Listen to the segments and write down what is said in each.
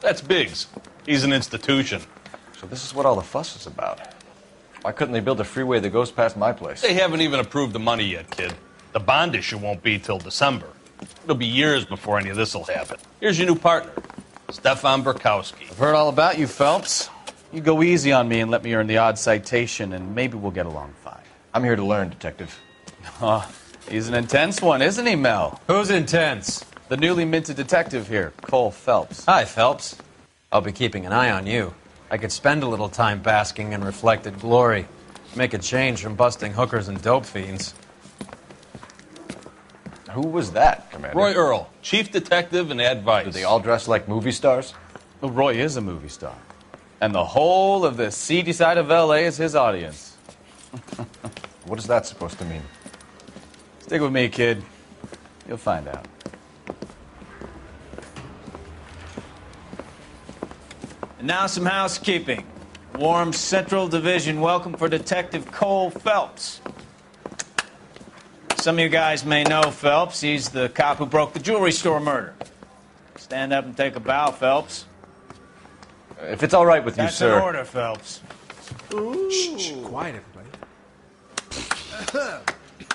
That's Biggs. He's an institution. So this is what all the fuss is about. Why couldn't they build a freeway that goes past my place? They haven't even approved the money yet, kid. The bond issue won't be till December. It'll be years before any of this will happen. Here's your new partner, Stefan Burkowski. I've heard all about you, Phelps. You go easy on me and let me earn the odd citation, and maybe we'll get along fine. I'm here to learn, Detective. Oh, he's an intense one, isn't he, Mel? Who's intense? The newly minted detective here, Cole Phelps. Hi, Phelps. I'll be keeping an eye on you. I could spend a little time basking in reflected glory. Make a change from busting hookers and dope fiends. Who was that, Commander? Roy Earl, chief detective and advice. Do they all dress like movie stars? Well, Roy is a movie star. And the whole of the seedy side of L.A. is his audience. What is that supposed to mean? Stick with me, kid. You'll find out. And now some housekeeping. Warm Central Division welcome for Detective Cole Phelps. Some of you guys may know Phelps. He's the cop who broke the jewelry store murder. Stand up and take a bow, Phelps. If it's all right with you, That's sir. an order, Phelps. Shh, quiet, everybody.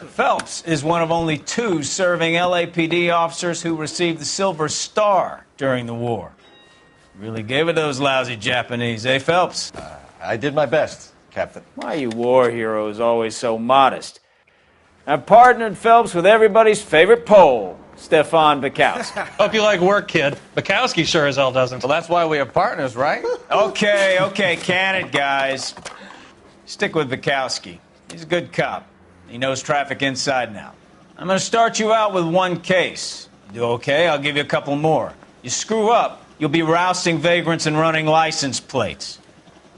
Phelps is one of only 2 serving LAPD officers who received the Silver Star during the war. Really gave it those lousy Japanese, eh, Phelps? I did my best, Captain. Why you war heroes always so modest? I've partnered Phelps with everybody's favorite Pole, Stefan Burkowski. Hope you like work, kid. Bukowski sure as hell doesn't. Well, that's why we have partners, right? Okay, can it, guys. Stick with Burkowski. He's a good cop. He knows traffic inside and out. I'm going to start you out with 1 case. You do okay, I'll give you a couple more. You screw up, you'll be rousting vagrants and running license plates.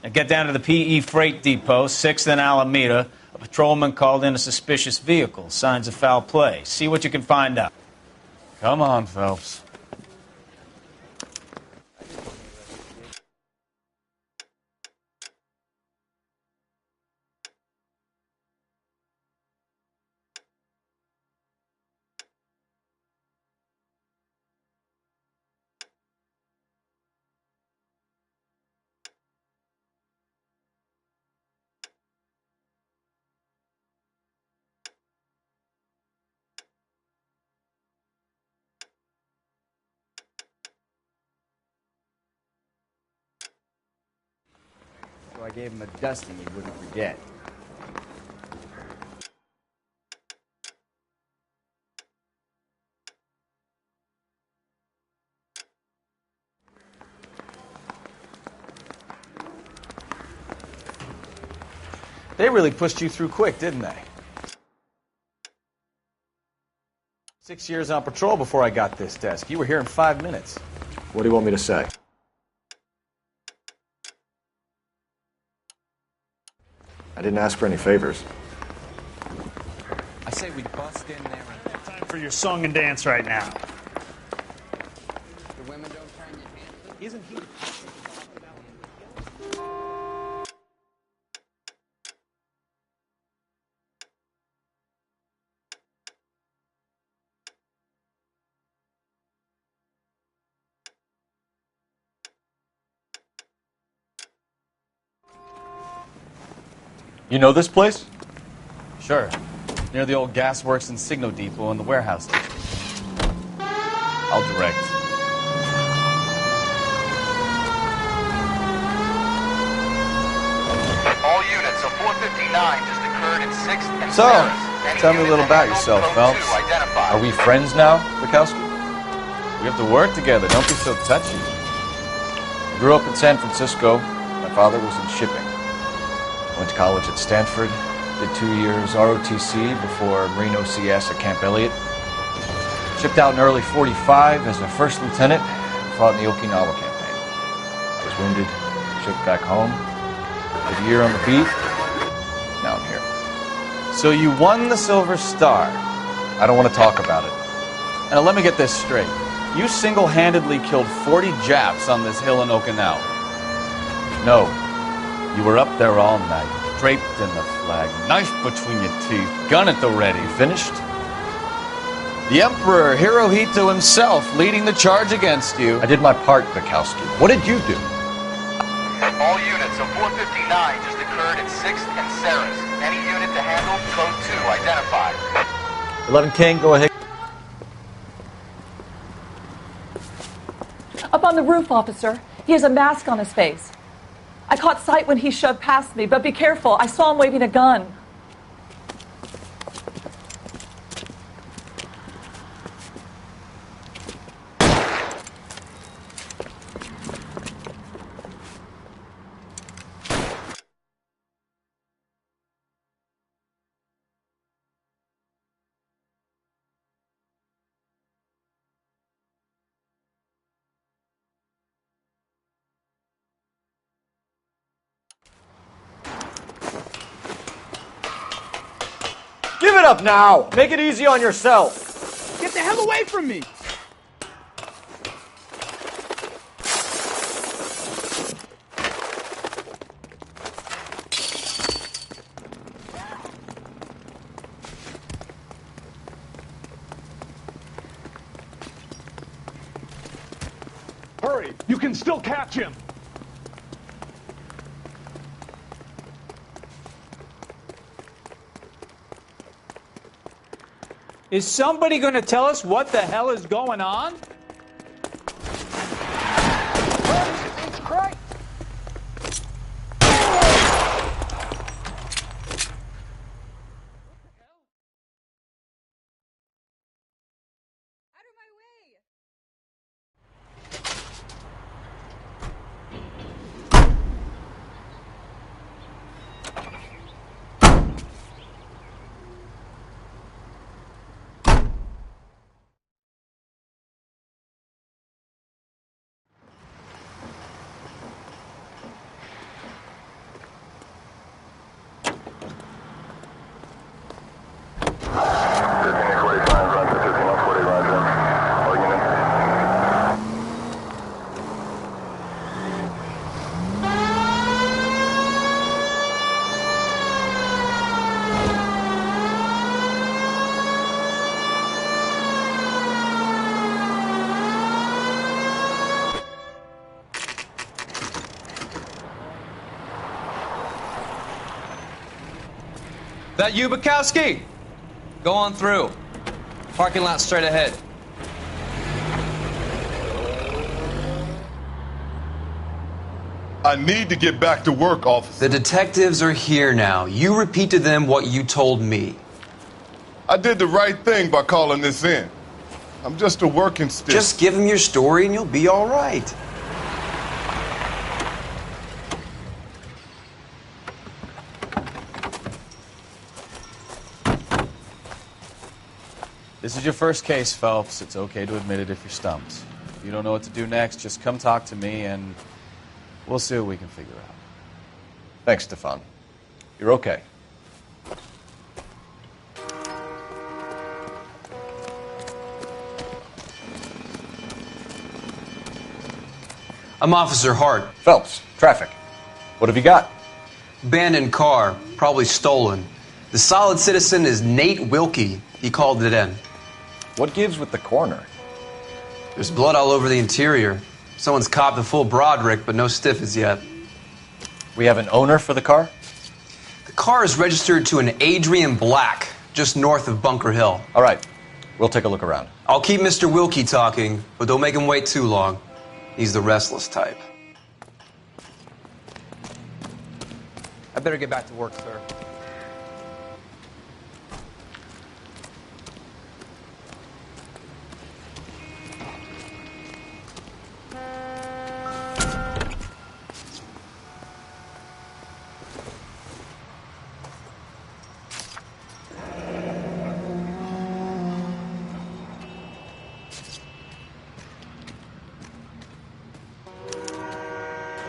Now get down to the PE Freight Depot, 6th and Alameda. A patrolman called in a suspicious vehicle. Signs of foul play. See what you can find out. Come on, Phelps. So I gave him a dusting he wouldn't forget. They really pushed you through quick, didn't they? 6 years on patrol before I got this desk. You were here in 5 minutes. What do you want me to say? I didn't ask for any favors. I say we bust in there and... Time for your song and dance right now. The women don't turn your hand. Isn't he? You know this place? Sure. Near the old gas works and Signo Depot and the warehouse station. I'll direct. All units, so 459 just occurred in 6th and So, 7th. tell me a little about yourself, Phelps. Are we friends now, Bukowski? We have to work together. Don't be so touchy. I grew up in San Francisco. My father was in shipping. Went to college at Stanford. Did 2 years ROTC before Marine OCS at Camp Elliott. Shipped out in early 45 as a first lieutenant. Fought in the Okinawa campaign. Was wounded. Shipped back home. Did a year on the beat. Now I'm here. So you won the Silver Star. I don't want to talk about it. Now let me get this straight. You single-handedly killed 40 Japs on this hill in Okinawa. No. You were up there all night, draped in the flag, knife between your teeth, gun at the ready. Finished? The Emperor Hirohito himself leading the charge against you. I did my part, Bukowski. What did you do? All units of 459 just occurred in 6th and Saris. Any unit to handle, code 2 identified. 11 King, go ahead. Up on the roof, officer. He has a mask on his face. I caught sight when he shoved past me, but be careful. I saw him waving a gun. Give it up now! Make it easy on yourself! Get the hell away from me! Hurry! You can still catch him! Is somebody going to tell us what the hell is going on? Jesus Christ! That you, Bukowski? Go on through. Parking lot straight ahead. I need to get back to work, officer. The detectives are here now. You repeat to them what you told me. I did the right thing by calling this in. I'm just a working stiff. Just give them your story and you'll be all right. This is your first case, Phelps. It's okay to admit it if you're stumped. If you don't know what to do next, just come talk to me and we'll see what we can figure out. Thanks, Stefan. You're okay. I'm Officer Hart. Phelps, traffic. What have you got? Abandoned car, probably stolen. The solid citizen is Nate Wilkie. He called it in. What gives with the coroner? There's blood all over the interior. Someone's copped a full Broderick, but no stiff as yet. We have an owner for the car? The car is registered to an Adrian Black, just north of Bunker Hill. All right. We'll take a look around. I'll keep Mr. Wilkie talking, but don't make him wait too long. He's the restless type. I better get back to work, sir.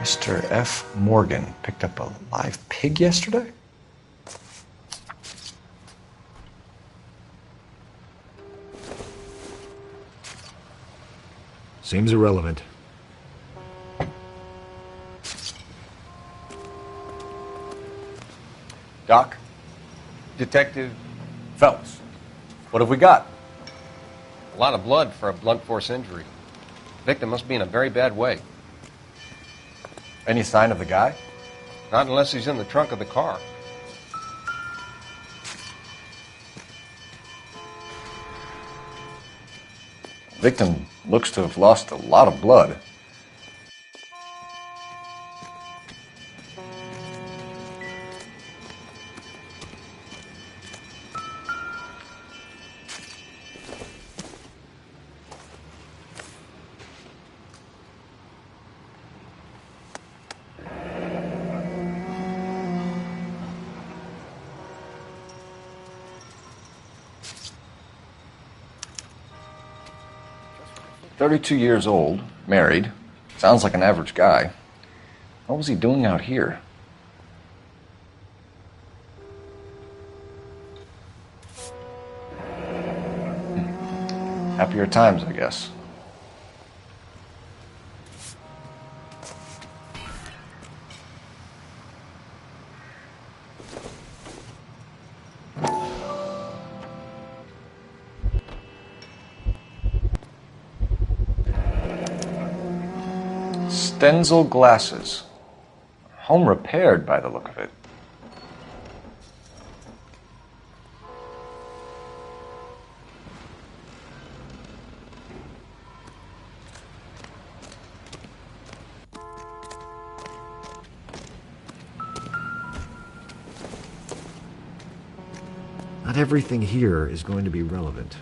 Mr. F. Morgan picked up a live pig yesterday? Seems irrelevant. Doc? Detective Phelps, what have we got? A lot of blood for a blunt force injury. Victim must be in a very bad way. Any sign of the guy? Not unless he's in the trunk of the car. Victim looks to have lost a lot of blood. "32 years old, married. Sounds like an average guy. What was he doing out here?" Happier times, I guess. Stenzel glasses. Home repaired by the look of it. Not everything here is going to be relevant.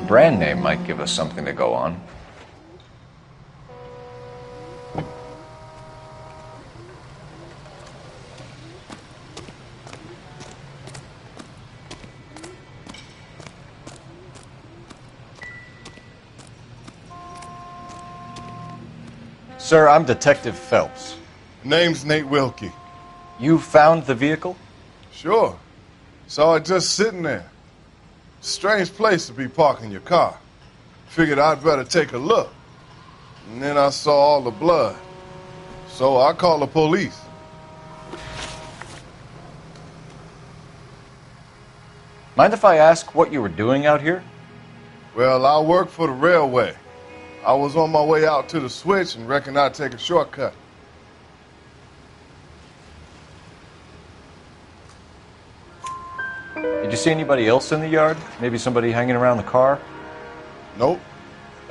Brand name might give us something to go on. Sir, I'm Detective Phelps. Name's Nate Wilkie. You found the vehicle? Sure. Saw it just sitting there. Strange place to be parking your car. Figured I'd better take a look. And then I saw all the blood. So I called the police. Mind if I ask what you were doing out here? Well, I work for the railway. I was on my way out to the switch and reckoned I'd take a shortcut. Did you see anybody else in the yard? Maybe somebody hanging around the car? Nope.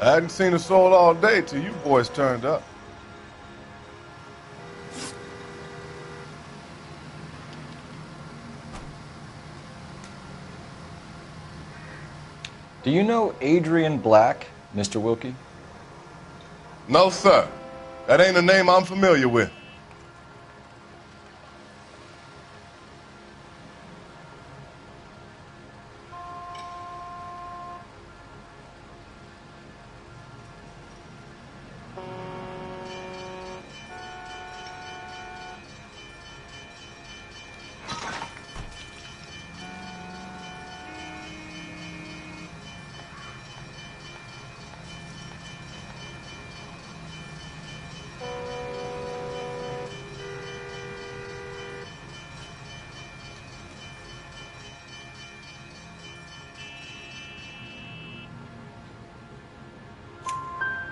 I hadn't seen a soul all day till you boys turned up. Do you know Adrian Black, Mr. Wilkie? No, sir. That ain't a name I'm familiar with.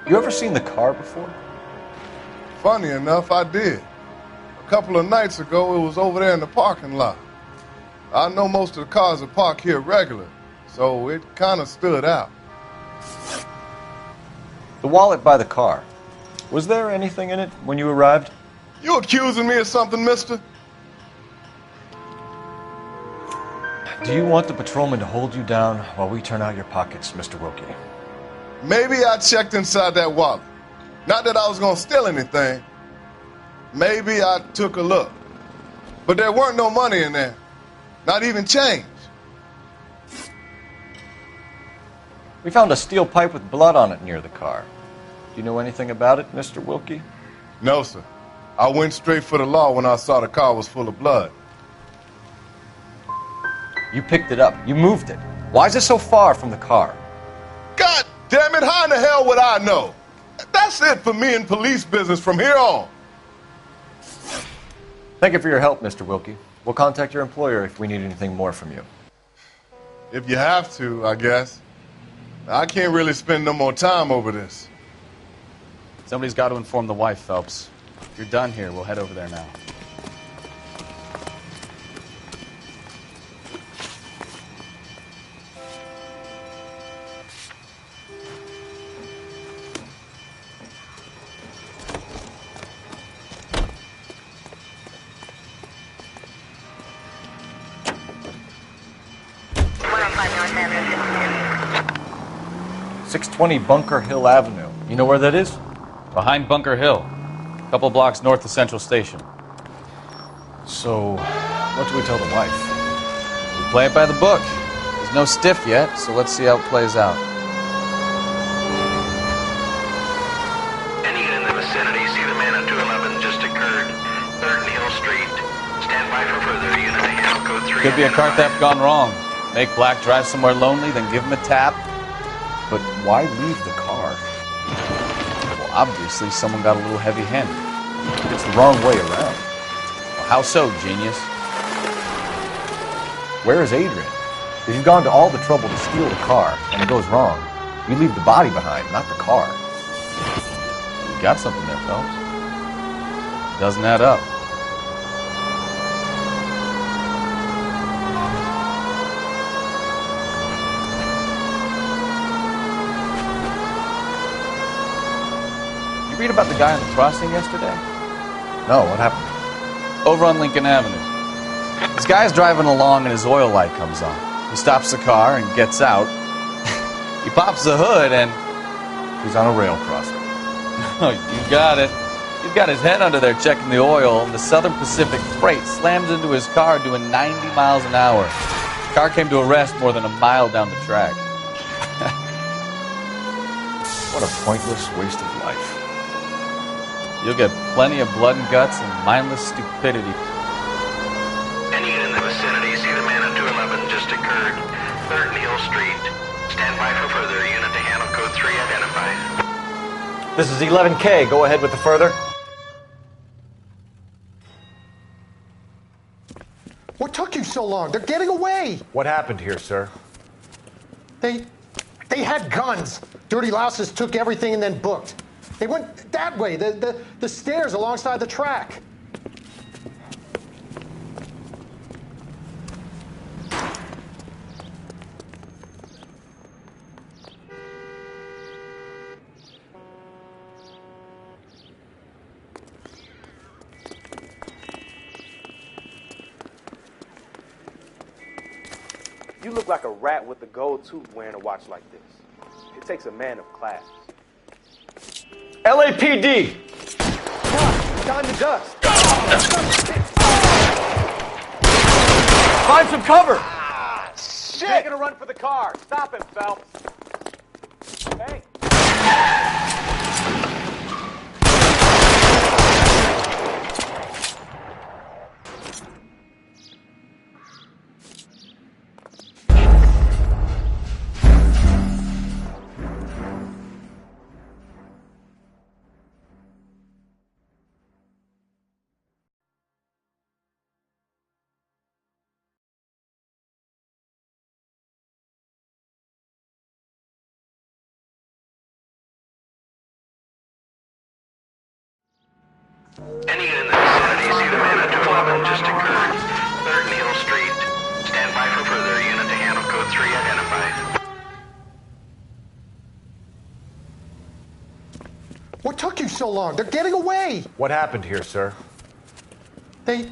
You ever seen the car before? Funny enough, I did. A couple of nights ago, it was over there in the parking lot. I know most of the cars are parked here regular, so it kind of stood out. The wallet by the car. Was there anything in it when you arrived? You accusing me of something, mister? Do you want the patrolman to hold you down while we turn out your pockets, Mr. Wilkie? Maybe I checked inside that wallet. Not that I was going to steal anything. Maybe I took a look. But there weren't no money in there. Not even change. We found a steel pipe with blood on it near the car. Do you know anything about it, Mr. Wilkie? No, sir. I went straight for the law when I saw the car was full of blood. You picked it up. You moved it. Why is it so far from the car? God damn it, how in the hell would I know? That's it for me in police business from here on. Thank you for your help, Mr. Wilkie. We'll contact your employer if we need anything more from you. If you have to, I guess. I can't really spend no more time over this. Somebody's got to inform the wife, Phelps. If you're done here, we'll head over there now. – 620 Bunker Hill Avenue. You know where that is? Behind Bunker Hill. A couple blocks north of Central Station. So, what do we tell the wife? We play it by the book. There's no stiff yet, so let's see how it plays out. Any unit in the vicinity, see the man at 211 just occurred. 3rd Neal Street. Stand by for further unit to handle code 3. Could be a car theft gone wrong. Make Black drive somewhere lonely, then give him a tap. But why leave the car? Well, obviously someone got a little heavy-handed. It's the wrong way around. Well, how so, genius? Where is Adrian? If you've gone to all the trouble to steal the car, and it goes wrong, you leave the body behind, not the car. You got something there, Phelps. Doesn't add up. Read about the guy on the crossing yesterday? No, what happened? Over on Lincoln Avenue. This guy's driving along and his oil light comes on. He stops the car and gets out. He pops the hood and... he's on a rail crossing. Oh, you got it. He's got his head under there checking the oil, and the Southern Pacific Freight slams into his car doing 90 miles an hour. The car came to a rest more than a mile down the track. What a pointless waste of life. You'll get plenty of blood and guts and mindless stupidity. Any unit in the vicinity, see the man at 211 just occurred. 3rd Neal Street. Stand by for further unit to handle code 3 identified. This is 11K. Go ahead with the further. What took you so long? They're getting away. What happened here, sir? They had guns. Dirty louses took everything and then booked. They went that way, the stairs alongside the track. You look like a rat with a gold tooth wearing a watch like this. It takes a man of class. LAPD! Time to dust. Find some cover! Shit! Making a run for the car. Stop him, Phelps. Hey. Any unit in the vicinity, see the man at 211 just occurred. 3rd Neal Street. Stand by for further unit to handle code 3 identified. What took you so long? They're getting away. What happened here, sir? They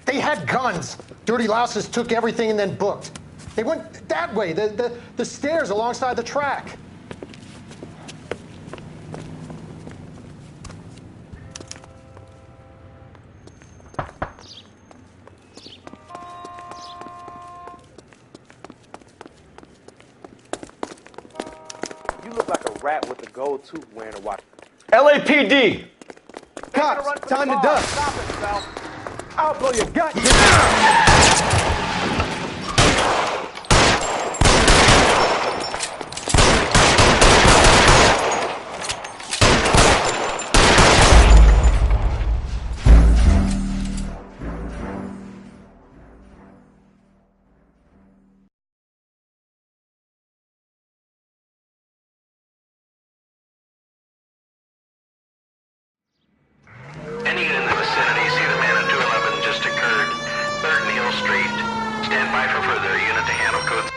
had guns. Dirty louses took everything and then booked. They went that way, the stairs alongside the track. You look like a rat with a gold tooth wearing a watch. LAPD! Cops, run for time the to car. duck. Stop it, Phelps. I'll blow your gut. Any unit in the vicinity, see the man at 211 just occurred. 3rd Neal Street. Stand by for further unit to handle code.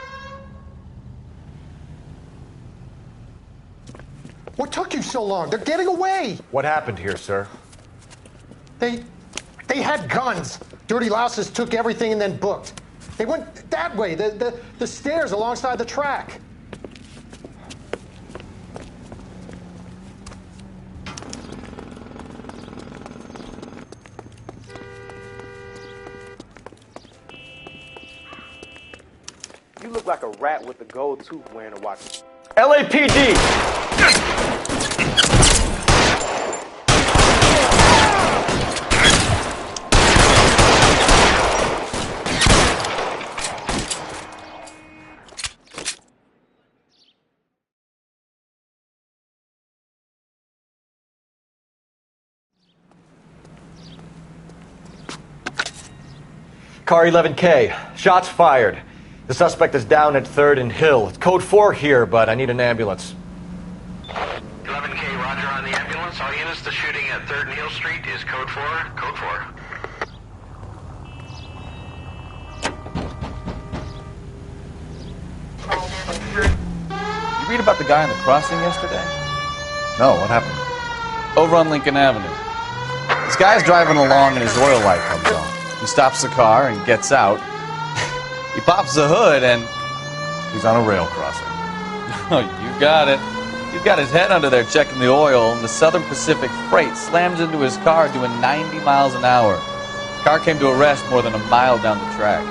What took you so long? They're getting away. What happened here, sir? They had guns. Dirty louses took everything and then booked. They went that way, the stairs alongside the track. You look like a rat with a gold tooth wearing a watch. LAPD! Car 11K, shots fired. The suspect is down at 3rd and Hill. It's code 4 here, but I need an ambulance. 11K, roger on the ambulance. All units, the shooting at 3rd Neal Street is code 4. Code 4. You read about the guy on the crossing yesterday? No, what happened? Over on Lincoln Avenue. This guy's driving along and his oil light comes on. He stops the car and gets out. He pops the hood and... He's on a rail crossing. Oh, you got it. He's got his head under there checking the oil, and the Southern Pacific Freight slams into his car doing 90 miles an hour. The car came to a rest more than a mile down the track.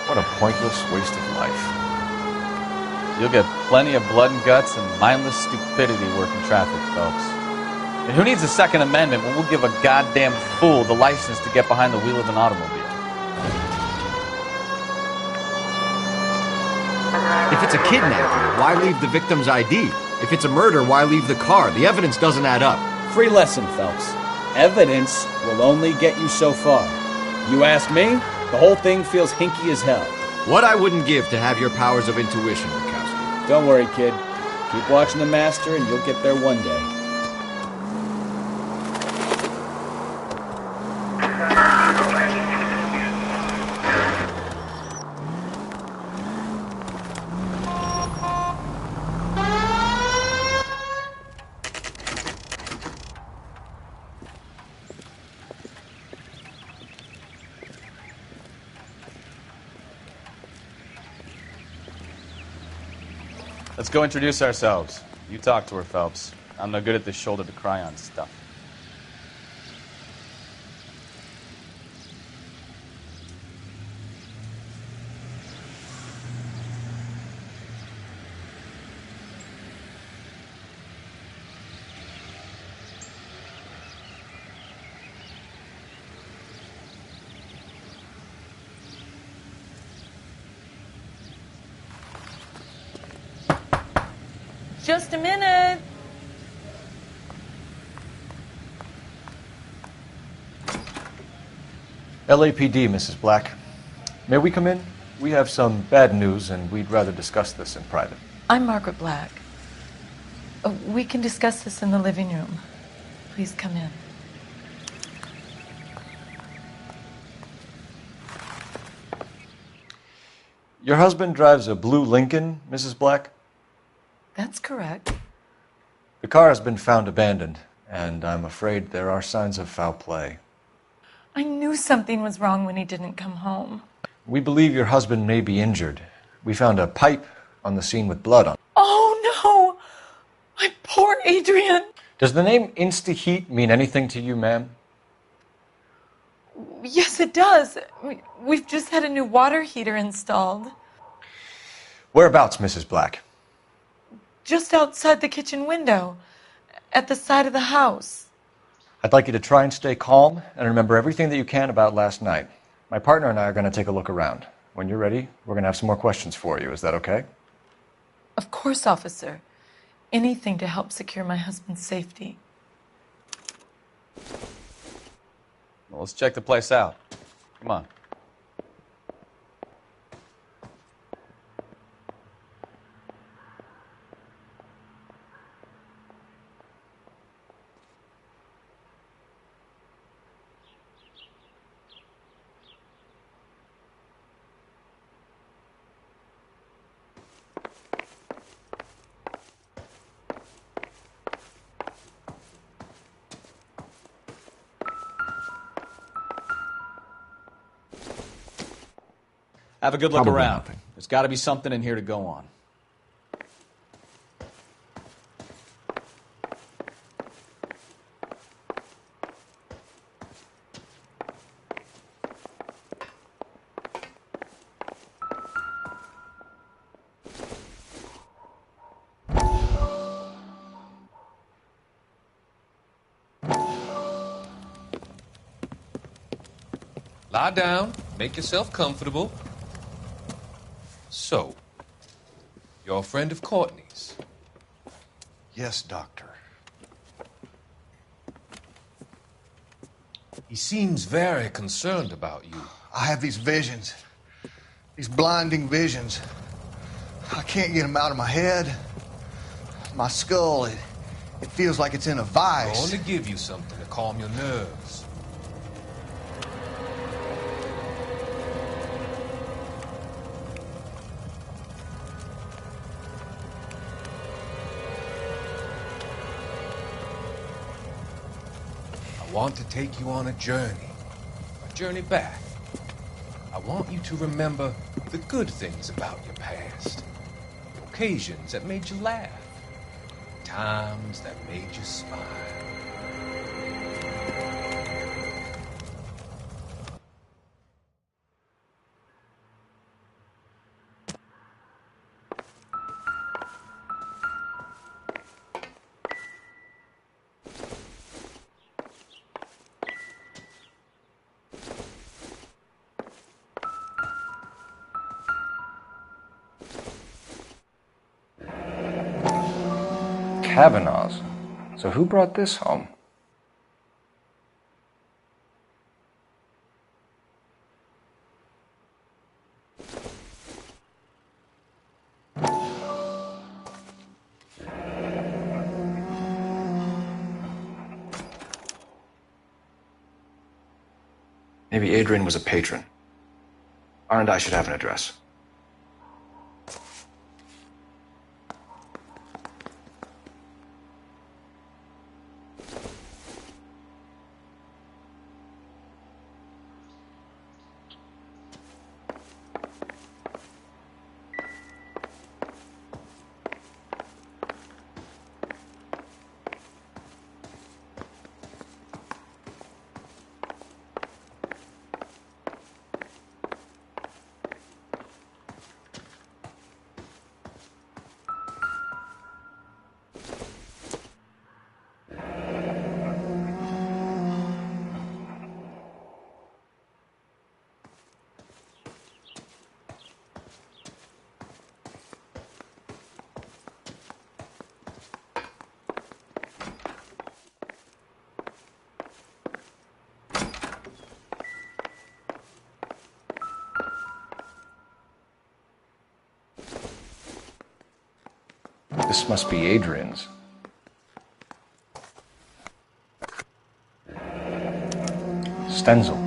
What a pointless waste of life. You'll get plenty of blood and guts and mindless stupidity working traffic, folks. And who needs a Second Amendment when we'll give a goddamn fool the license to get behind the wheel of an automobile? If it's a kidnapping, why leave the victim's ID? If it's a murder, why leave the car? The evidence doesn't add up. Free lesson, Phelps. Evidence will only get you so far. You ask me, the whole thing feels hinky as hell. What I wouldn't give to have your powers of intuition, Bukowski. Don't worry, kid. Keep watching the master and you'll get there one day. Let's go introduce ourselves. You talk to her, Phelps. I'm no good at this shoulder to cry on stuff. Just a minute. LAPD, Mrs. Black. May we come in? We have some bad news, and we'd rather discuss this in private. I'm Margaret Black. We can discuss this in the living room. Please come in. Your husband drives a blue Lincoln, Mrs. Black? That's correct. The car has been found abandoned, and I'm afraid there are signs of foul play. I knew something was wrong when he didn't come home. We believe your husband may be injured. We found a pipe on the scene with blood on it. Oh, no! My poor Adrian! Does the name Insta-Heat mean anything to you, ma'am? Yes, it does. We've just had a new water heater installed. Whereabouts, Mrs. Black? Just outside the kitchen window. At the side of the house. I'd like you to try and stay calm and remember everything that you can about last night. My partner and I are going to take a look around. When you're ready, we're going to have some more questions for you. Is that okay? Of course, officer. Anything to help secure my husband's safety. Well, let's check the place out. Come on. Have a good look Probably around. nothing. There's got to be something in here to go on. Lie down. Make yourself comfortable. So, you're a friend of Courtney's? Yes, Doctor. He seems very concerned about you. I have these visions. These blinding visions. I can't get them out of my head. My skull, it feels like it's in a I vice. want to give you something to calm your nerves. I want to take you on a journey back. I want you to remember the good things about your past, the occasions that made you laugh, times that made you smile. Kavanaugh's. So who brought this home? Maybe Adrian was a patron. R&I should have an address. This must be Adrian's. Stenzel.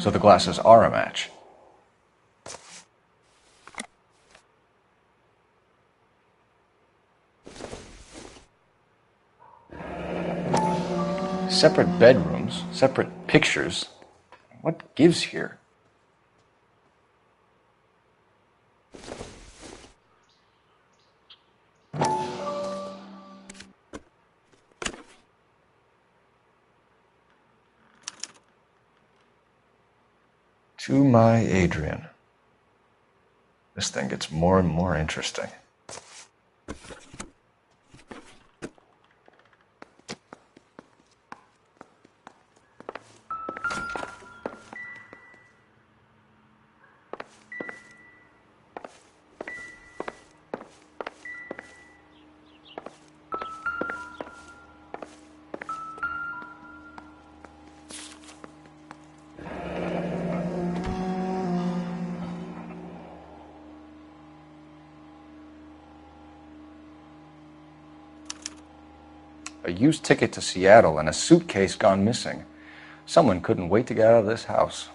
So the glasses are a match. Separate bedrooms, separate pictures. What gives here? To my Adrian. This thing gets more and more interesting. used ticket to Seattle, and a suitcase gone missing. Someone couldn't wait to get out of this house.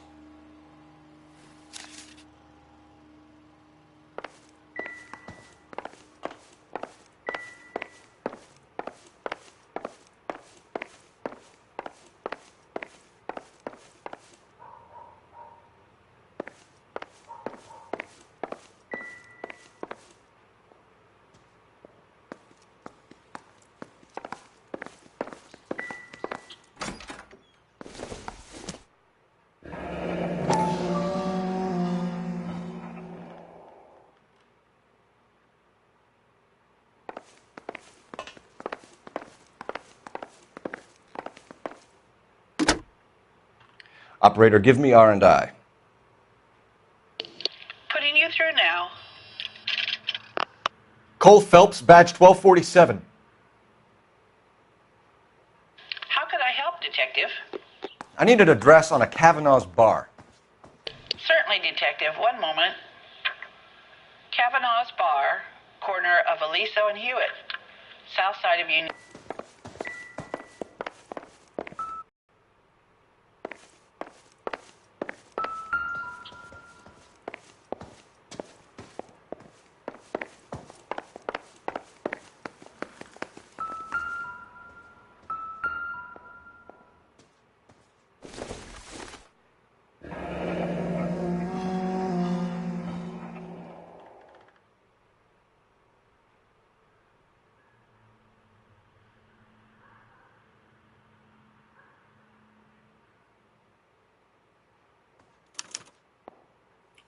Operator, give me R&I. Putting you through now. Cole Phelps, badge 1247. How could I help, Detective? I need an address on a Kavanaugh's bar. Certainly, Detective. One moment. Kavanaugh's Bar, corner of Aliso and Hewitt, south side of Union.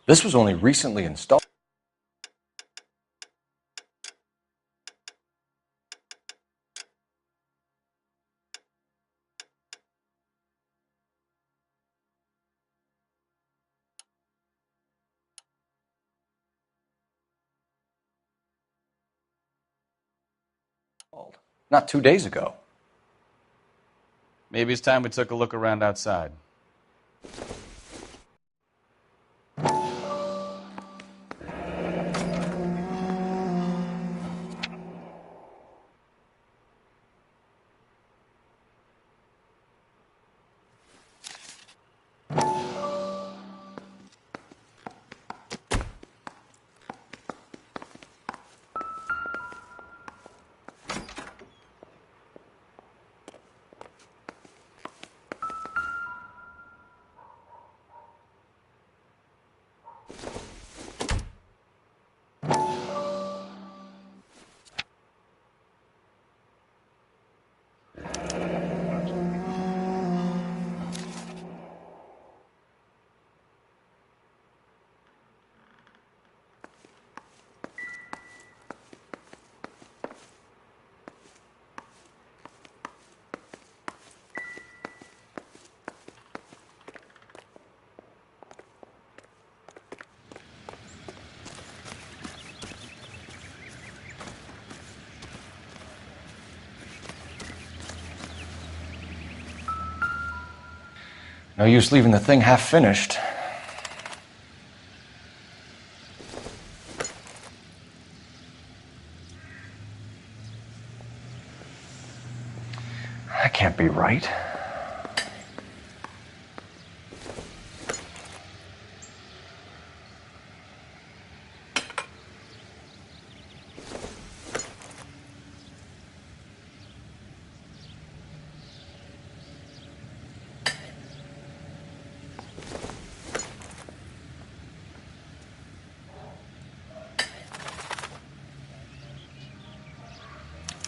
This was only recently installed. Not 2 days ago. Maybe it's time we took a look around outside. No use leaving the thing half finished. That can't be right.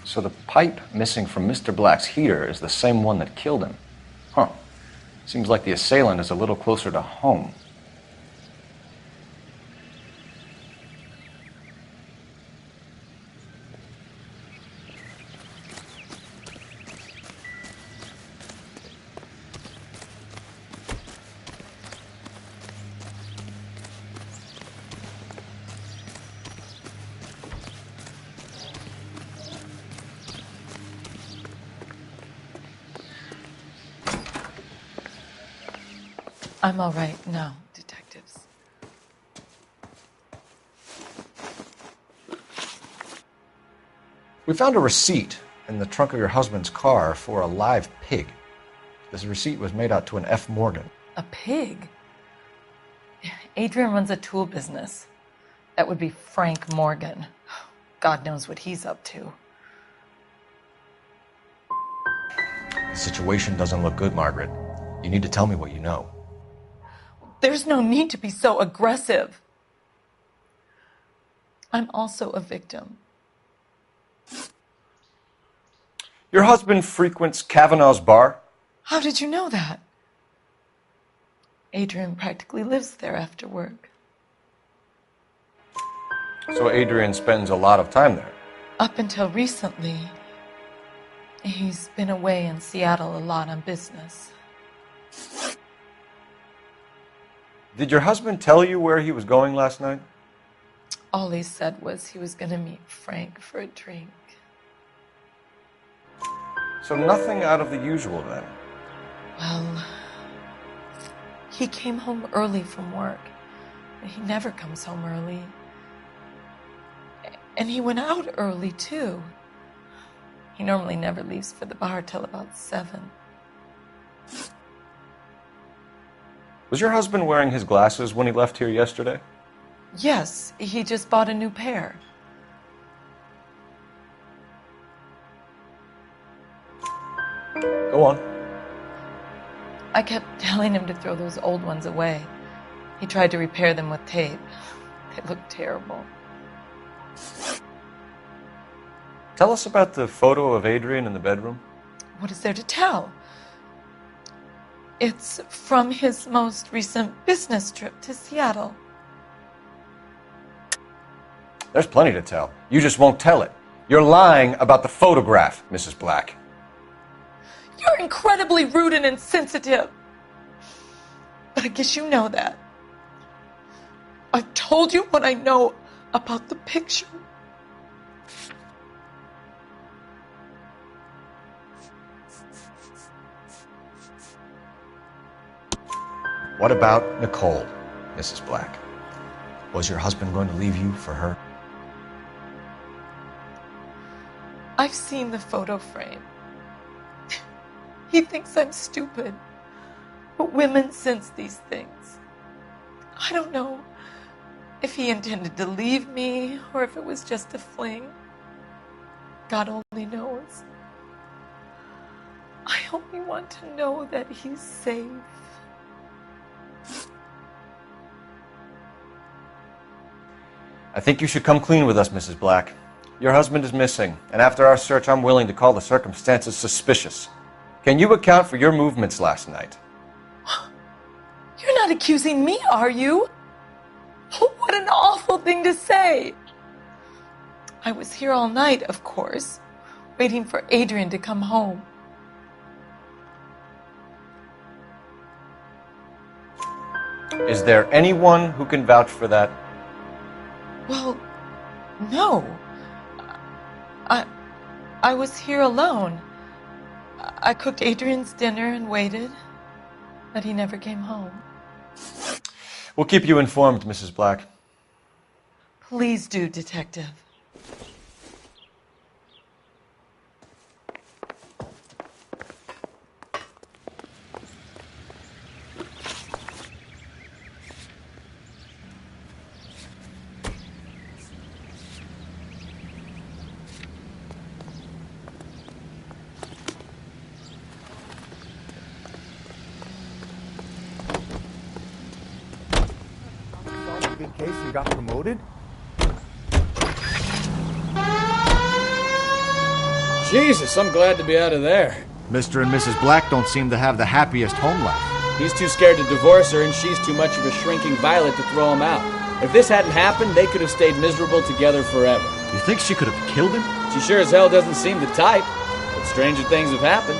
So the pipe missing from Mr. Black's heater is the same one that killed him. Huh. Seems like the assailant is a little closer to home. I'm all right now, detectives. We found a receipt in the trunk of your husband's car for a live pig. This receipt was made out to an F. Morgan. A pig? Adrian runs a tool business. That would be Frank Morgan. God knows what he's up to. The situation doesn't look good, Margaret. You need to tell me what you know. There's no need to be so aggressive. I'm also a victim. Your husband frequents Kavanaugh's bar? How did you know that? Adrian practically lives there after work. So Adrian spends a lot of time there? Up until recently, he's been away in Seattle a lot on business. Did your husband tell you where he was going last night? All he said was he was going to meet Frank for a drink. So nothing out of the usual then? Well, he came home early from work. He never comes home early. And he went out early, too. He normally never leaves for the bar till about 7. Was your husband wearing his glasses when he left here yesterday? Yes, he just bought a new pair. Go on. I kept telling him to throw those old ones away. He tried to repair them with tape. They looked terrible. Tell us about the photo of Adrian in the bedroom. What is there to tell? It's from his most recent business trip to Seattle. There's plenty to tell. You just won't tell it. You're lying about the photograph, Mrs. Black. You're incredibly rude and insensitive. But I guess you know that. I've told you what I know about the picture. What about Nicole, Mrs. Black? Was your husband going to leave you for her? I've seen the photo frame. He thinks I'm stupid. But women sense these things. I don't know if he intended to leave me or if it was just a fling. God only knows. I only want to know that he's safe. I think you should come clean with us, Mrs. Black. Your husband is missing, and after our search, I'm willing to call the circumstances suspicious. Can you account for your movements last night? You're not accusing me, are you? What an awful thing to say. I was here all night, of course, waiting for Adrian to come home. Is there anyone who can vouch for that? Well, no. I was here alone. I cooked Adrian's dinner and waited, but he never came home. We'll keep you informed, Mrs. Black. Please do, Detective. Big case and got promoted? Jesus, I'm glad to be out of there. Mr. and Mrs. Black don't seem to have the happiest home life. He's too scared to divorce her, and she's too much of a shrinking violet to throw him out. If this hadn't happened, they could have stayed miserable together forever. You think she could have killed him? She sure as hell doesn't seem the type, but stranger things have happened.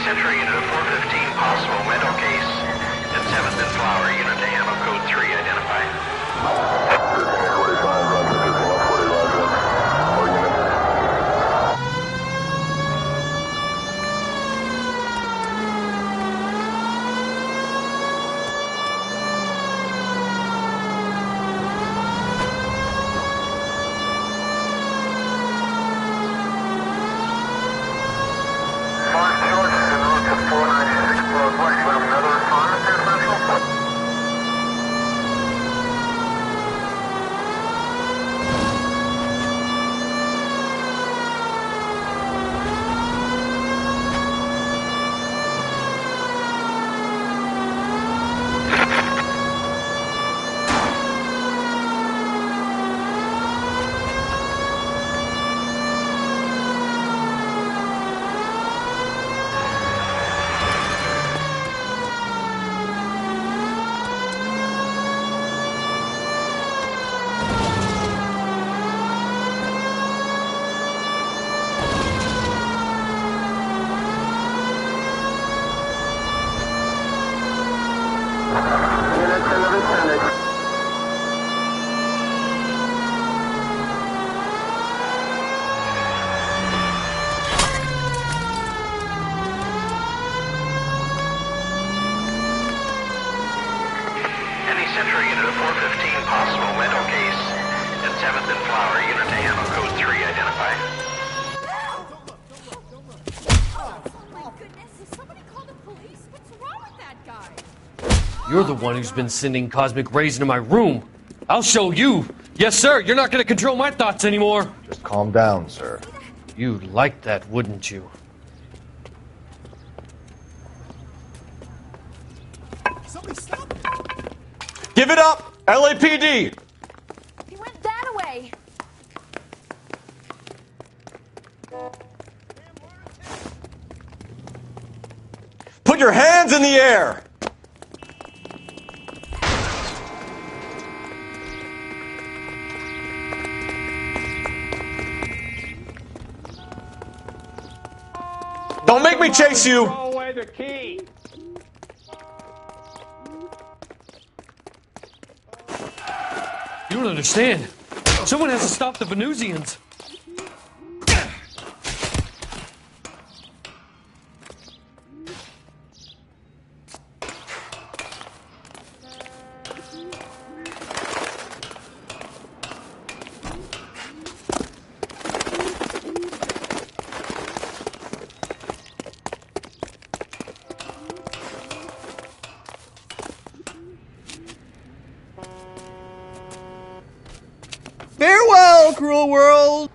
Central unit of 415, possible window case. At 7th and Flower, unit to handle code 3, identify. 496 below west. You have another responder there, Central? Central unit of 415, possible mental case at 7th and Flower. Unit to handle code 3 identified. You're the one who's been sending cosmic rays into my room. I'll show you. Yes, sir. You're not going to control my thoughts anymore. Just calm down, sir. You'd like that, wouldn't you? Give it up! LAPD! He went that way. Put your hands in the air! Don't make me chase you! Throw away the key. You don't understand. Someone has to stop the Venusians. Farewell, cruel world!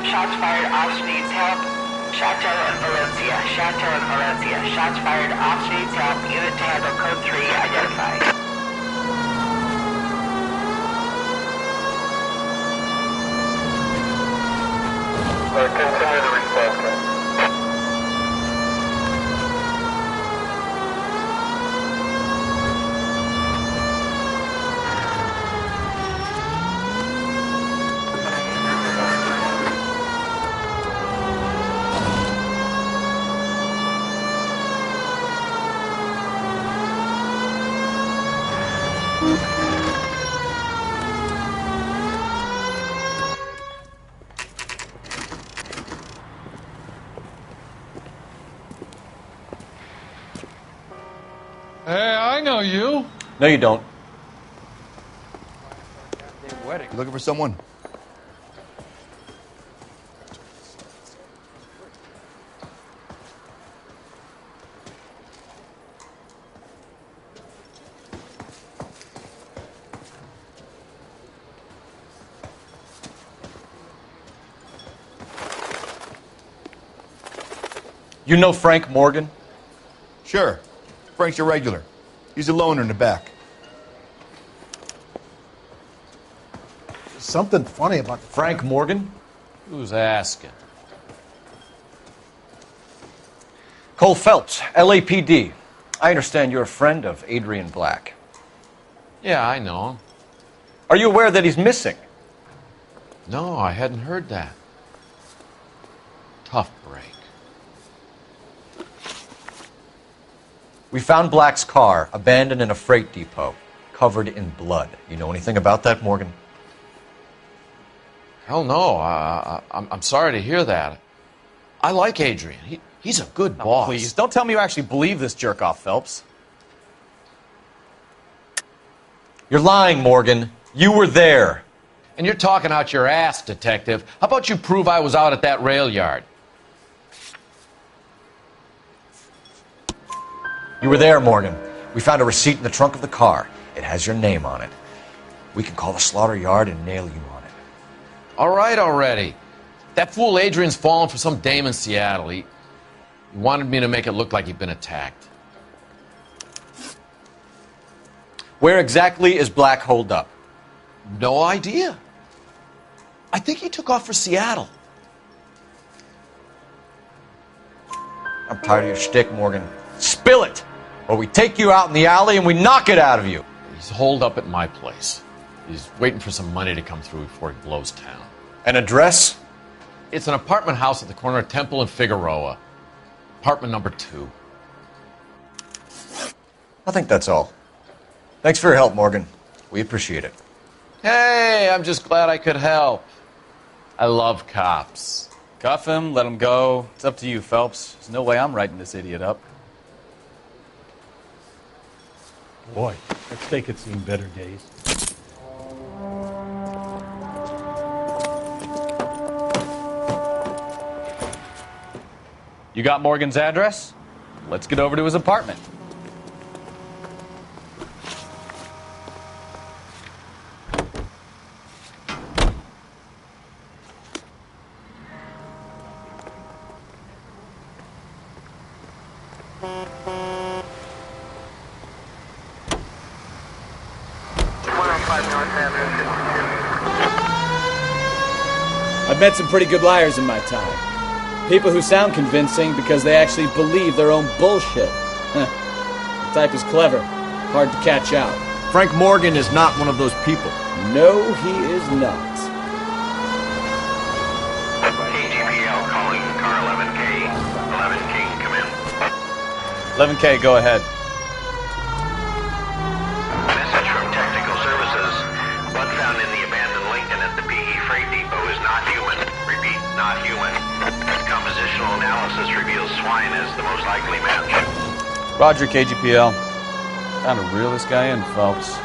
Shots fired, Ops needs help. Chateau and Valencia. Chateau and Valencia. Shots fired, Ops needs help. Unit to handle code 3 identified. No, you don't. You looking for someone? You know Frank Morgan? Sure. Frank's your regular. He's a loner in the back. Something funny about Frank Morgan? Who's asking? Cole Phelps, LAPD. I understand you're a friend of Adrian Black. Yeah, I know him. Are you aware that he's missing? No, I hadn't heard that. Tough break. We found Black's car abandoned in a freight depot, covered in blood. You know anything about that, Morgan? Hell no. I'm sorry to hear that. I like Adrian. He's a good boss. Please, don't tell me you actually believe this jerk-off, Phelps. You're lying, Morgan. You were there. And you're talking out your ass, detective. How about you prove I was out at that rail yard? You were there, Morgan. We found a receipt in the trunk of the car. It has your name on it. We can call the slaughter yard and nail you on it. All right already. That fool Adrian's fallen for some dame in Seattle. He wanted me to make it look like he'd been attacked. Where exactly is Black holed up? No idea. I think he took off for Seattle. I'm tired of your shtick, Morgan. Spill it, or we take you out in the alley and we knock it out of you. He's holed up at my place. He's waiting for some money to come through before he blows town. An address? It's an apartment house at the corner of Temple and Figueroa. Apartment number 2. I think that's all. Thanks for your help, Morgan. We appreciate it. Hey, I'm just glad I could help. I love cops. Cuff him, let him go. It's up to you, Phelps. There's no way I'm writing this idiot up. Boy, that steak had seen better days. You got Morgan's address? Let's get over to his apartment. I've met some pretty good liars in my time. People who sound convincing because they actually believe their own bullshit. The type is clever, hard to catch out. Frank Morgan is not one of those people. No, he is not. KGPL calling car 11K. 11K, come in. 11K, go ahead. Message from Technical Services. Blood found in the abandoned Lincoln at the PE Freight Depot is not human. Repeat, not human. Compositional analysis reveals swine as the most likely match. Roger, KGPL. Time to reel this guy in, Phelps.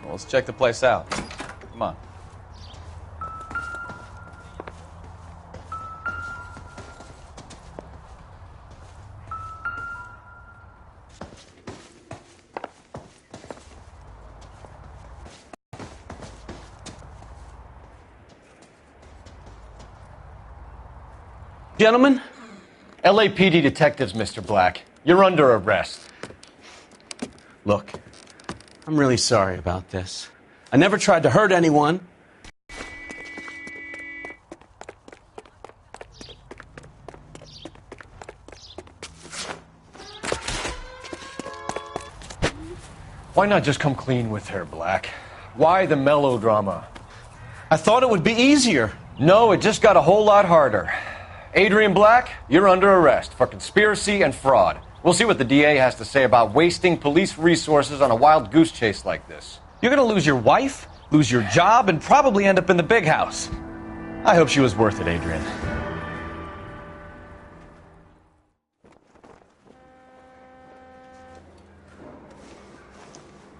Let's check the place out. Come on. Gentlemen, LAPD detectives, Mr. Black. You're under arrest. Look, I'm really sorry about this. I never tried to hurt anyone. Why not just come clean with her, Black? Why the melodrama? I thought it would be easier. No, it just got a whole lot harder. Adrian Black, you're under arrest for conspiracy and fraud. We'll see what the DA has to say about wasting police resources on a wild goose chase like this. You're gonna lose your wife, lose your job, and probably end up in the big house. I hope she was worth it, Adrian.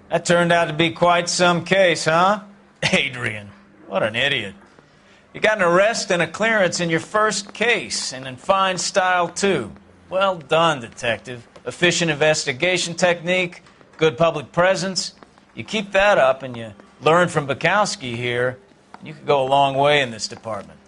That turned out to be quite some case, huh? Adrian, what an idiot. You got an arrest and a clearance in your first case, and in fine style, too. Well done, detective. Efficient investigation technique, good public presence. You keep that up and you learn from Bukowski here, you could go a long way in this department.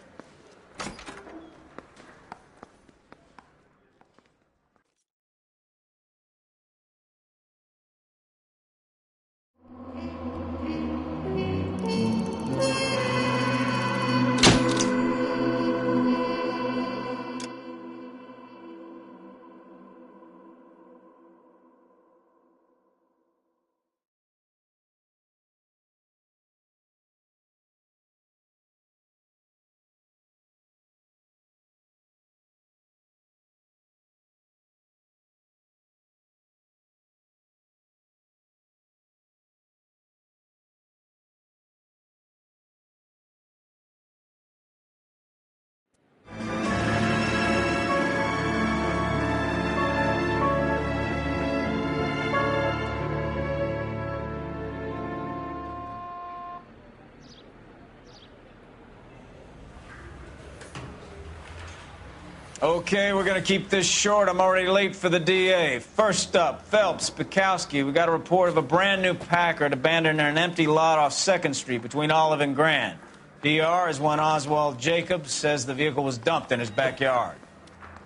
Okay, we're going to keep this short. I'm already late for the DA. First up, Phelps, Bukowski. We got a report of a brand new Packard abandoned in an empty lot off 2nd Street between Olive and Grand. DR is one Oswald Jacobs says the vehicle was dumped in his backyard.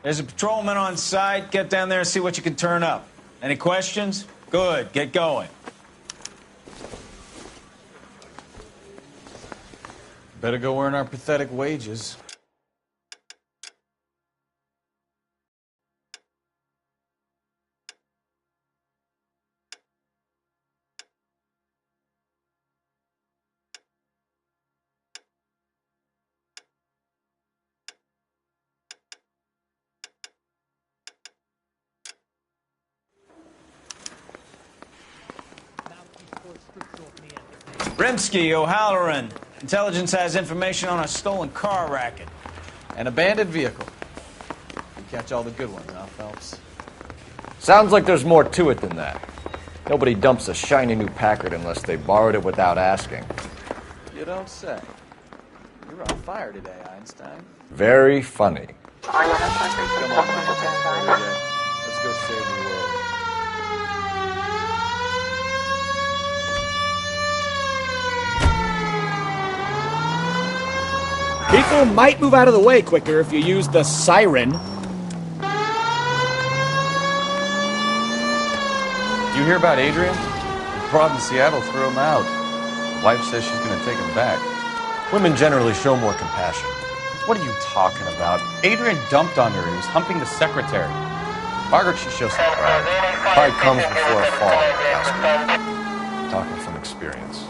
There's a patrolman on site. Get down there and see what you can turn up. Any questions? Good. Get going. Better go earn our pathetic wages. Rimsky, O'Halloran. Intelligence has information on a stolen car racket. An abandoned vehicle. You catch all the good ones, huh, Phelps? Sounds like there's more to it than that. Nobody dumps a shiny new Packard unless they borrowed it without asking. You don't say. You're on fire today, Einstein. Very funny. Come on, let's go save the world. People might move out of the way quicker if you use the siren. You hear about Adrian? Broad in Seattle threw him out. Wife says she's going to take him back. Women generally show more compassion. What are you talking about? Adrian dumped on her. He was humping the secretary. Margaret should show some pride. Pride comes before a fall, Oscar. Talking from experience.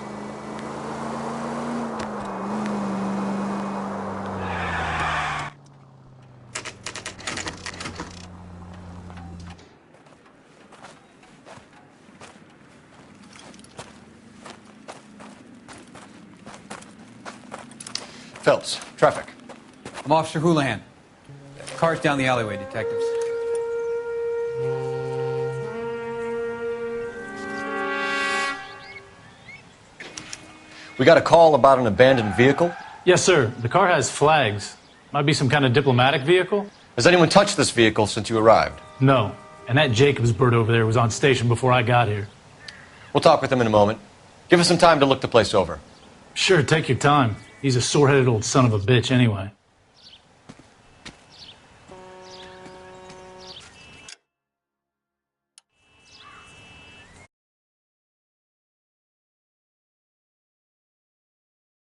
Phelps, traffic. I'm Officer Houlihan. Car's down the alleyway, detectives. We got a call about an abandoned vehicle? Yes, sir. The car has flags. Might be some kind of diplomatic vehicle. Has anyone touched this vehicle since you arrived? No. And that Jacobs bird over there was on station before I got here. We'll talk with him in a moment. Give us some time to look the place over. Sure, take your time. He's a sore-headed old son of a bitch anyway.